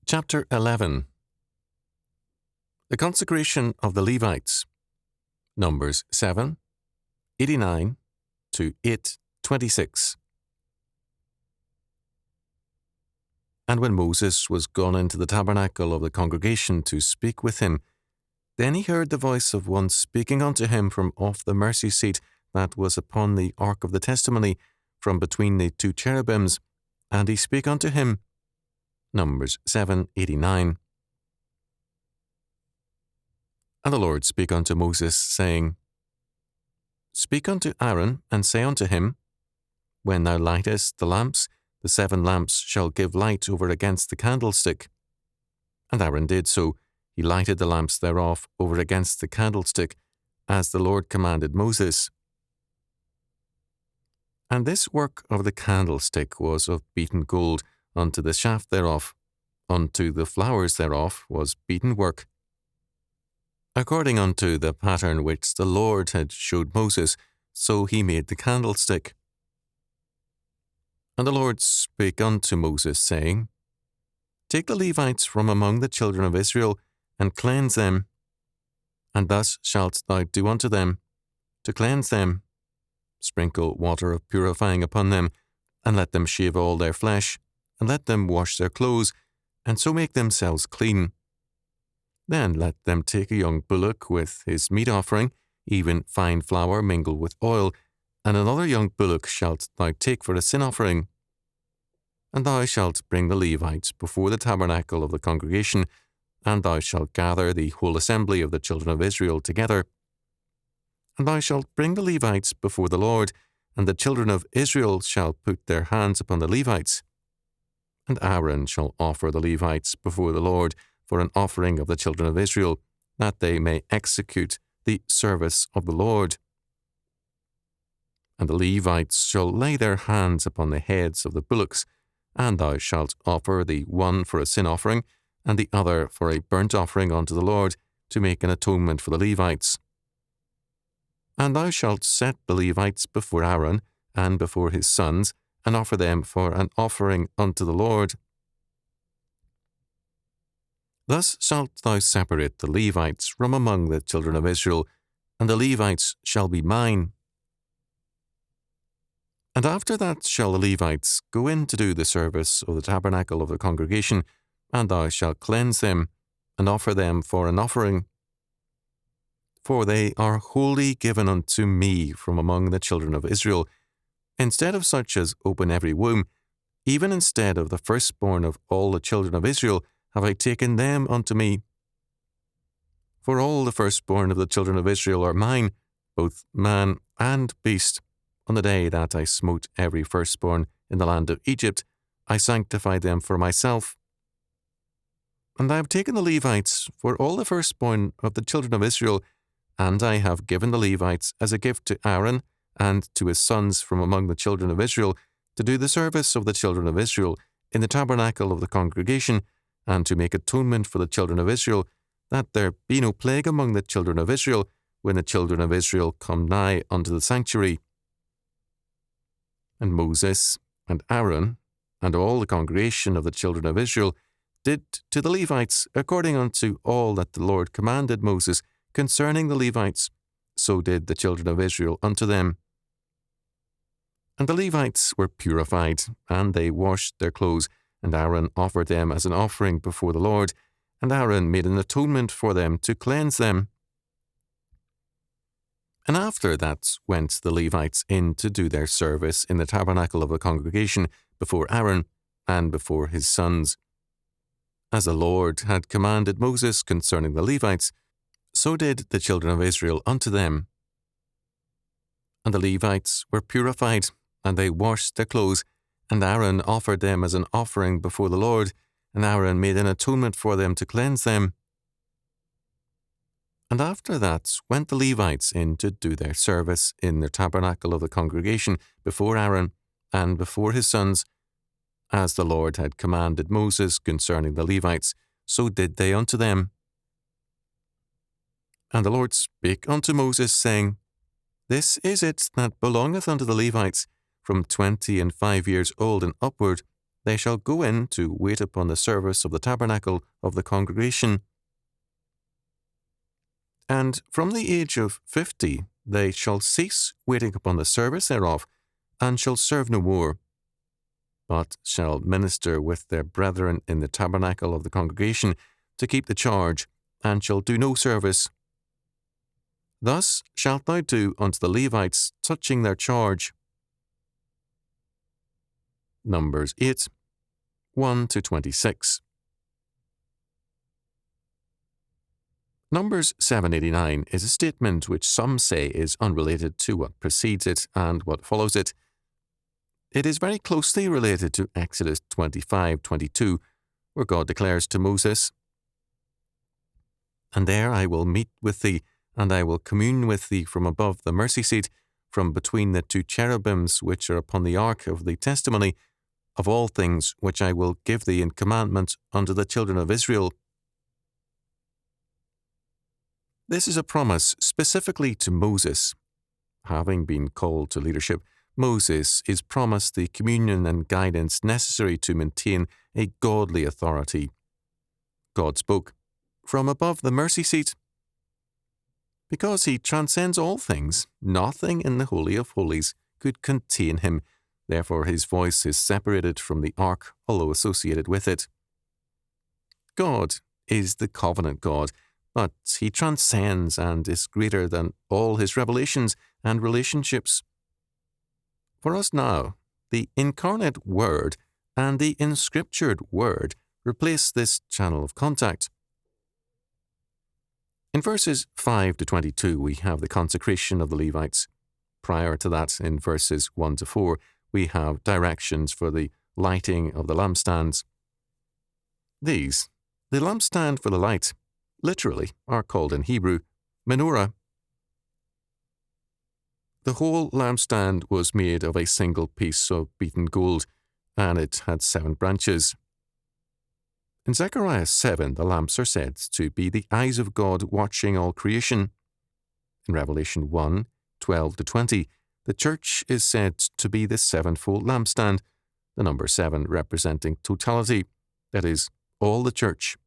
Chapter 11. The Consecration of the Levites. Numbers 7:89 to 8:26. And when Moses was gone into the tabernacle of the congregation to speak with him, then he heard the voice of one speaking unto him from off the mercy seat that was upon the ark of the testimony, from between the two cherubims, and he spake unto him. Numbers 7:89. And the Lord spake unto Moses, saying, Speak unto Aaron, and say unto him, When thou lightest the lamps, the 7 lamps shall give light over against the candlestick. And Aaron did so. He lighted the lamps thereof over against the candlestick, as the Lord commanded Moses. And this work of the candlestick was of beaten gold unto the shaft thereof, unto the flowers thereof was beaten work, according unto the pattern which the Lord had showed Moses, so he made the candlestick. And the Lord spake unto Moses, saying, Take the Levites from among the children of Israel, and cleanse them. And thus shalt thou do unto them, to cleanse them. Sprinkle water of purifying upon them, and let them shave all their flesh, and let them wash their clothes, and so make themselves clean. Then let them take a young bullock with his meat offering, even fine flour mingled with oil, and another young bullock shalt thou take for a sin offering. And thou shalt bring the Levites before the tabernacle of the congregation, and thou shalt gather the whole assembly of the children of Israel together. And thou shalt bring the Levites before the Lord, and the children of Israel shall put their hands upon the Levites. And Aaron shall offer the Levites before the Lord for an offering of the children of Israel, that they may execute the service of the Lord. And the Levites shall lay their hands upon the heads of the bullocks, and thou shalt offer the one for a sin offering, and the other for a burnt offering unto the Lord, to make an atonement for the Levites. And thou shalt set the Levites before Aaron and before his sons, and offer them for an offering unto the Lord. Thus shalt thou separate the Levites from among the children of Israel, and the Levites shall be mine. And after that shall the Levites go in to do the service of the tabernacle of the congregation, and thou shalt cleanse them, and offer them for an offering. For they are wholly given unto me from among the children of Israel, instead of such as open every womb, even instead of the firstborn of all the children of Israel, have I taken them unto me. For all the firstborn of the children of Israel are mine, both man and beast. On the day that I smote every firstborn in the land of Egypt, I sanctified them for myself. And I have taken the Levites for all the firstborn of the children of Israel, and I have given the Levites as a gift to Aaron and to his sons from among the children of Israel, to do the service of the children of Israel in the tabernacle of the congregation, and to make atonement for the children of Israel, that there be no plague among the children of Israel, when the children of Israel come nigh unto the sanctuary. And Moses and Aaron and all the congregation of the children of Israel did to the Levites according unto all that the Lord commanded Moses concerning the Levites, so did the children of Israel unto them. And the Levites were purified, and they washed their clothes, and Aaron offered them as an offering before the Lord, and Aaron made an atonement for them to cleanse them. And after that went the Levites in to do their service in the tabernacle of the congregation before Aaron and before his sons. As the Lord had commanded Moses concerning the Levites, so did the children of Israel unto them. And the Levites were purified, and they washed their clothes, and Aaron offered them as an offering before the Lord, and Aaron made an atonement for them to cleanse them. And after that went the Levites in to do their service in the tabernacle of the congregation before Aaron and before his sons. As the Lord had commanded Moses concerning the Levites, so did they unto them. And the Lord spake unto Moses, saying, This is it that belongeth unto the Levites, from 25 years old and upward, they shall go in to wait upon the service of the tabernacle of the congregation. And from the age of 50 they shall cease waiting upon the service thereof, and shall serve no more, but shall minister with their brethren in the tabernacle of the congregation to keep the charge, and shall do no service. Thus shalt thou do unto the Levites touching their charge. Numbers 8, 1-26. Numbers 789 is a statement which some say is unrelated to what precedes it and what follows it. It is very closely related to Exodus 25:22, where God declares to Moses, "And there I will meet with thee, and I will commune with thee from above the mercy seat, from between the two cherubims which are upon the ark of the testimony, of all things which I will give thee in commandment unto the children of Israel." This is a promise specifically to Moses. Having been called to leadership, Moses is promised the communion and guidance necessary to maintain a godly authority. God spoke from above the mercy seat. Because he transcends all things, nothing in the Holy of Holies could contain him. Therefore his voice is separated from the ark, although associated with it. God is the covenant God, but he transcends and is greater than all his revelations and relationships. For us now, the incarnate Word and the inscriptured Word replace this channel of contact. In verses 5-22, we have the consecration of the Levites. Prior to that, in verses 1-4, we have directions for the lighting of the lampstands. These, the lampstand for the light, literally are called in Hebrew menorah. The whole lampstand was made of a single piece of beaten gold, and it had 7 branches. In Zechariah 7, the lamps are said to be the eyes of God watching all creation. In Revelation 1, 12-20, the church is said to be the sevenfold lampstand, the number 7 representing totality, that is, all the church.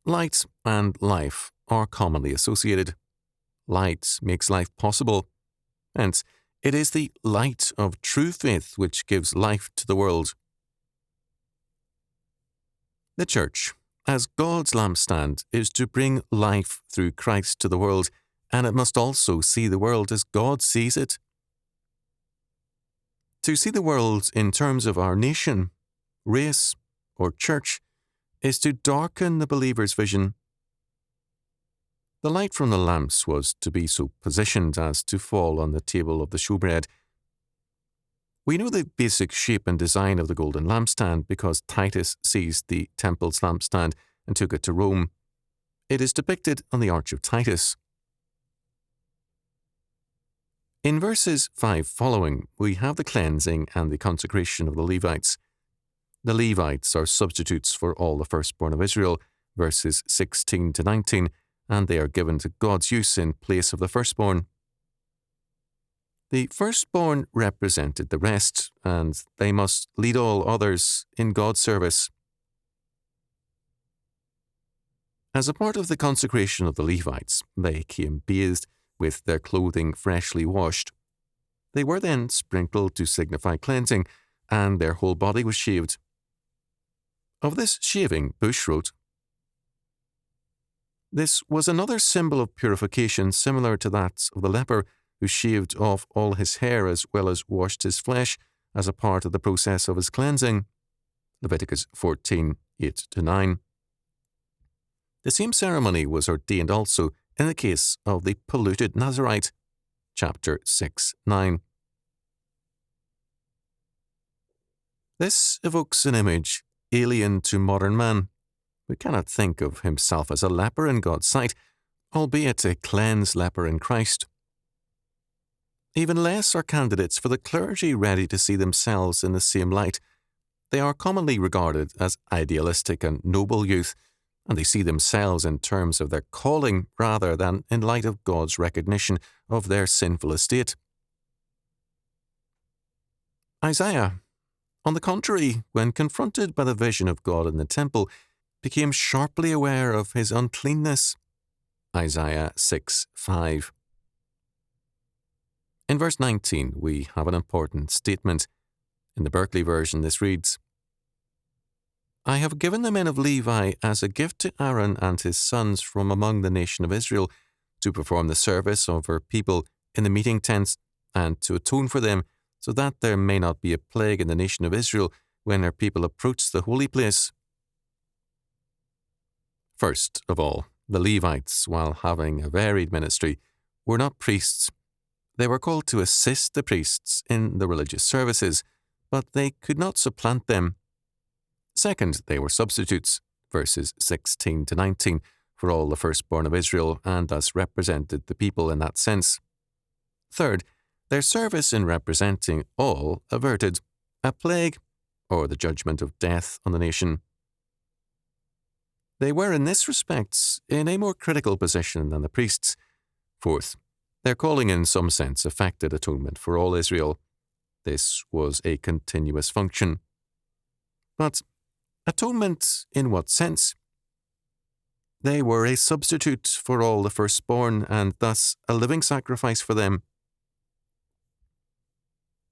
Light and life are commonly associated. Light makes life possible. Hence, it is the light of true faith which gives life to the world. The church, as God's lampstand, is to bring life through Christ to the world, and it must also see the world as God sees it. To see the world in terms of our nation, race, or church is to darken the believer's vision. The light from the lamps was to be so positioned as to fall on the table of the showbread. We know the basic shape and design of the golden lampstand because Titus seized the temple's lampstand and took it to Rome. It is depicted on the Arch of Titus. In verses 5 following, we have the cleansing and the consecration of the Levites. The Levites are substitutes for all the firstborn of Israel, verses 16-19, and they are given to God's use in place of the firstborn. The firstborn represented the rest, and they must lead all others in God's service. As a part of the consecration of the Levites, they came bathed, with their clothing freshly washed. They were then sprinkled to signify cleansing, and their whole body was shaved. Of this shaving, Bush wrote, "This was another symbol of purification similar to that of the leper, who shaved off all his hair as well as washed his flesh as a part of the process of his cleansing." Leviticus 14:8-9. The same ceremony was ordained also in the case of the polluted Nazarite, chapter 6:9. This evokes an image alien to modern man, who cannot think of himself as a leper in God's sight, albeit a cleansed leper in Christ. Even less are candidates for the clergy ready to see themselves in the same light. They are commonly regarded as idealistic and noble youth, and they see themselves in terms of their calling rather than in light of God's recognition of their sinful estate. Isaiah, on the contrary, when confronted by the vision of God in the temple, became sharply aware of his uncleanness. Isaiah 6:5. In verse 19, we have an important statement. In the Berkeley version, this reads, I have given the men of Levi as a gift to Aaron and his sons from among the nation of Israel to perform the service of her people in the meeting tents and to atone for them, so that there may not be a plague in the nation of Israel when her people approach the holy place. First of all, the Levites, while having a varied ministry, were not priests. They were called to assist the priests in the religious services, but they could not supplant them. Second, they were substitutes, verses 16 to 19, for all the firstborn of Israel, and thus represented the people in that sense. Third, their service in representing all averted a plague or the judgment of death on the nation. They were in this respect in a more critical position than the priests. Fourth, their calling in some sense affected atonement for all Israel. This was a continuous function. But atonement in what sense? They were a substitute for all the firstborn and thus a living sacrifice for them.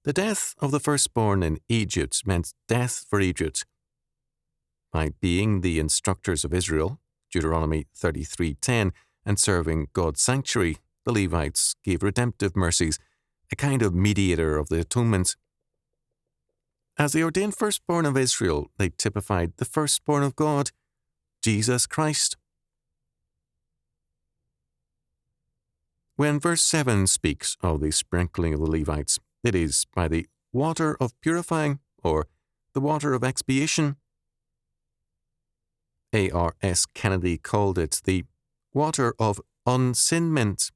The death of the firstborn in Egypt meant death for Egypt. By being the instructors of Israel, Deuteronomy 33:10, and serving God's sanctuary, the Levites gave redemptive mercies, a kind of mediator of the atonement. As the ordained firstborn of Israel, they typified the firstborn of God, Jesus Christ. When verse 7 speaks of the sprinkling of the Levites, it is by the water of purifying, or the water of expiation. A.R.S. Kennedy called it the water of unsinment.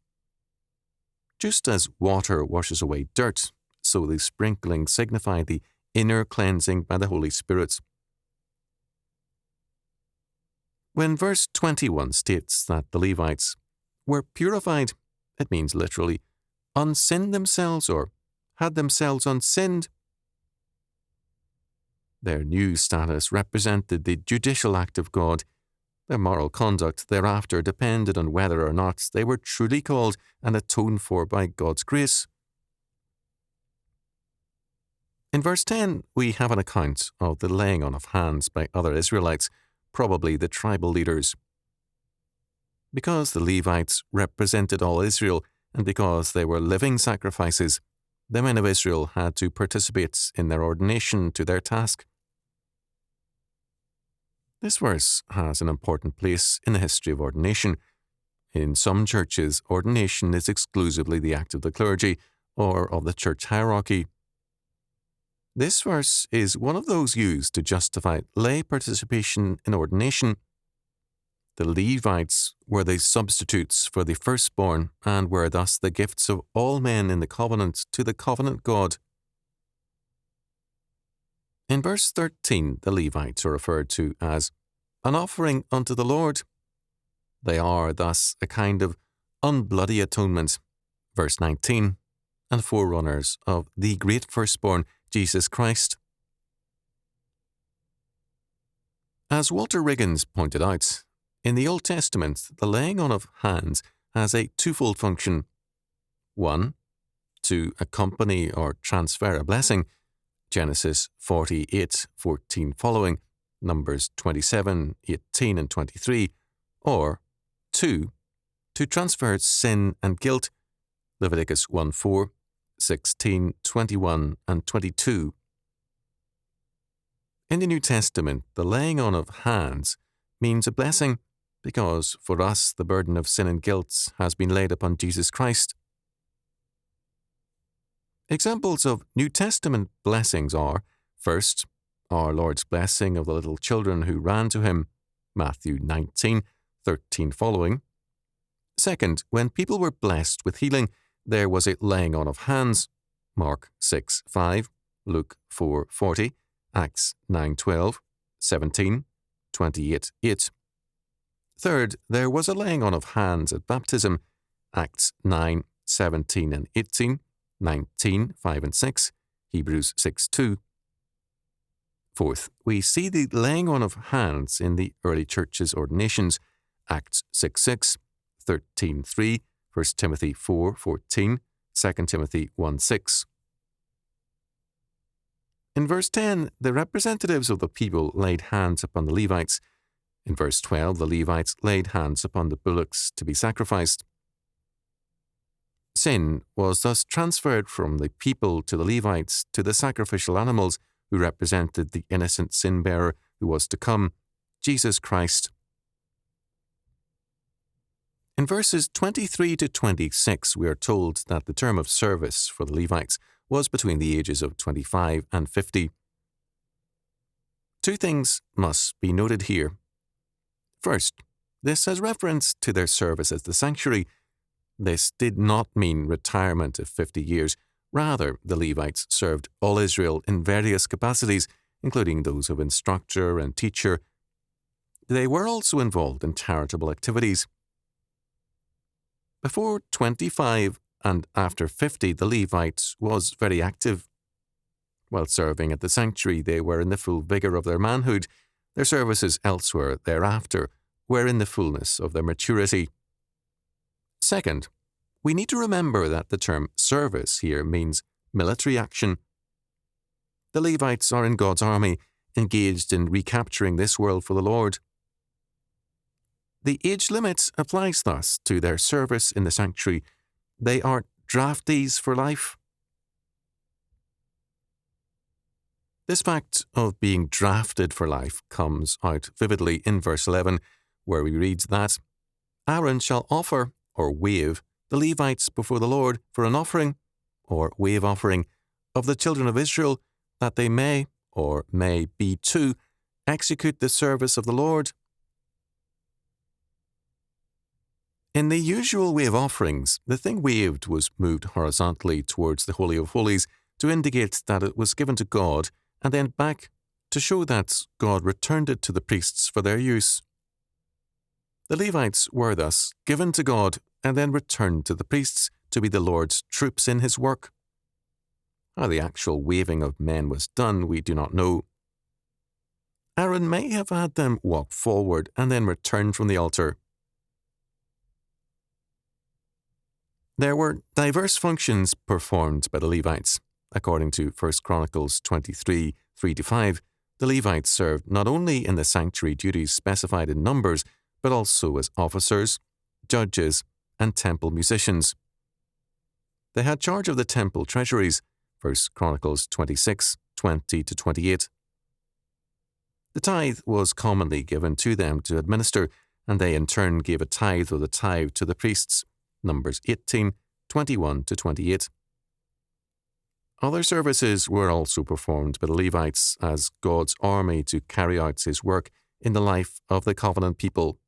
Just as water washes away dirt, so the sprinkling signified the inner cleansing by the Holy Spirit. When verse 21 states that the Levites were purified, it means literally unsinned themselves or had themselves unsinned. Their new status represented the judicial act of God. Their moral conduct thereafter depended on whether or not they were truly called and atoned for by God's grace. In verse 10, we have an account of the laying on of hands by other Israelites, probably the tribal leaders. Because the Levites represented all Israel, and because they were living sacrifices, the men of Israel had to participate in their ordination to their task. This verse has an important place in the history of ordination. In some churches, ordination is exclusively the act of the clergy or of the church hierarchy. This verse is one of those used to justify lay participation in ordination. The Levites were the substitutes for the firstborn and were thus the gifts of all men in the covenant to the covenant God. In verse 13, the Levites are referred to as an offering unto the Lord. They are thus a kind of unbloody atonement, verse 19, and forerunners of the great firstborn, Jesus Christ. As Walter Riggins pointed out, in the Old Testament, the laying on of hands has a twofold function. One, to accompany or transfer a blessing, Genesis 48:14 following, Numbers 27:18 and 23, or two, to transfer sin and guilt, Leviticus 1:4, 16, 21 and 22. In the New Testament, the laying on of hands means a blessing, because for us the burden of sin and guilt has been laid upon Jesus Christ. Examples of New Testament blessings are, first, our Lord's blessing of the little children who ran to him, Matthew 19:13 following. Second, when people were blessed with healing, there was a laying on of hands, Mark 6:5, Luke 4:40, Acts 9:12, 17, 28:8. Third, there was a laying on of hands at baptism, Acts 9:17 and 18, 19:5 and 6, Hebrews 6:2. Fourth, we see the laying on of hands in the early church's ordinations, Acts 6:6, 13:3, 1 Timothy 4:14, 2 Timothy 1:6. In verse 10, the representatives of the people laid hands upon the Levites. In verse 12, the Levites laid hands upon the bullocks to be sacrificed. Sin was thus transferred from the people to the Levites to the sacrificial animals who represented the innocent sin-bearer who was to come, Jesus Christ. In verses 23 to 26, we are told that the term of service for the Levites was between the ages of 25 and 50. Two things must be noted here. First, this has reference to their service as the sanctuary. This did not mean retirement of 50 years. Rather, the Levites served all Israel in various capacities, including those of instructor and teacher. They were also involved in charitable activities. Before 25 and after 50, the Levites was very active. While serving at the sanctuary, they were in the full vigour of their manhood. Their services elsewhere thereafter were in the fullness of their maturity. Second, we need to remember that the term service here means military action. The Levites are in God's army, engaged in recapturing this world for the Lord. The age limit applies thus to their service in the sanctuary. They are draftees for life. This fact of being drafted for life comes out vividly in verse 11, where we read that Aaron shall offer, or wave, the Levites before the Lord for an offering, or wave offering, of the children of Israel, that they may, or may be to, execute the service of the Lord. In the usual way of offerings, the thing waved was moved horizontally towards the Holy of Holies to indicate that it was given to God, and then back to show that God returned it to the priests for their use. The Levites were thus given to God and then returned to the priests to be the Lord's troops in his work. How the actual waving of men was done, we do not know. Aaron may have had them walk forward and then return from the altar. There were diverse functions performed by the Levites. According to 1 Chronicles 23, 3-5, the Levites served not only in the sanctuary duties specified in Numbers, but also as officers, judges, and temple musicians. They had charge of the temple treasuries, 1 Chronicles 26, 20-28. The tithe was commonly given to them to administer, and they in turn gave a tithe of the tithe to the priests, Numbers 18, 21-28. Other services were also performed by the Levites as God's army to carry out his work in the life of the covenant people.